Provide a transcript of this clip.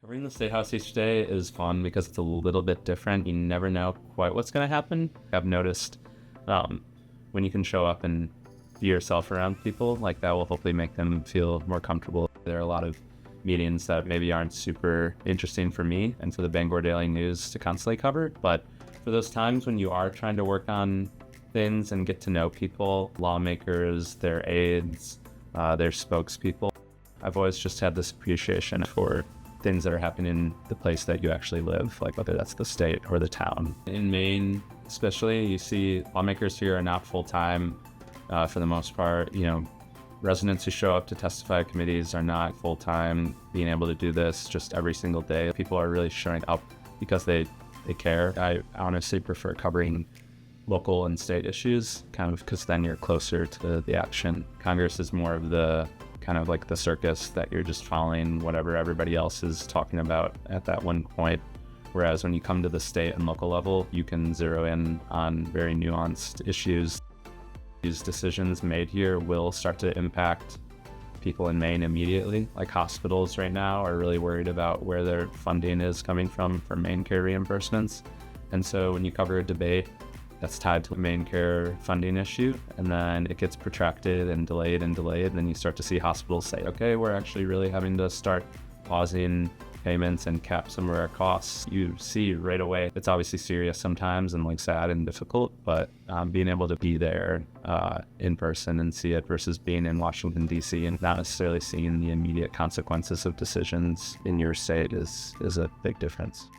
Covering the State House each day is fun because it's a little bit different. You never know quite what's going to happen. I've noticed when you can show up and be yourself around people, like that will hopefully make them feel more comfortable. There are a lot of meetings that maybe aren't super interesting for me and for the Bangor Daily News to constantly cover, but for those times when you are trying to work on things and get to know people, lawmakers, their aides, their spokespeople, I've always just had this appreciation for things that are happening in the place that you actually live, like whether that's the state or the town. In Maine, especially, you see lawmakers here are not full-time for the most part. Residents who show up to testify at committees are not full-time being able to do this just every single day. People are really showing up because they care. I honestly prefer covering local and state issues, kind of because then you're closer to the action. Congress is more of the kind of like the circus that you're just following whatever everybody else is talking about at that one point. Whereas when you come to the state and local level, you can zero in on very nuanced issues. These decisions made here will start to impact people in Maine immediately. Like hospitals right now are really worried about where their funding is coming from for Maine care reimbursements. And so when you cover a debate that's tied to a Maine care funding issue, and then it gets protracted and delayed, then you start to see hospitals say, okay, we're actually really having to start pausing payments and cap some of our costs. You see right away, it's obviously serious sometimes and like sad and difficult, but being able to be there in person and see it versus being in Washington, D.C. and not necessarily seeing the immediate consequences of decisions in your state is a big difference.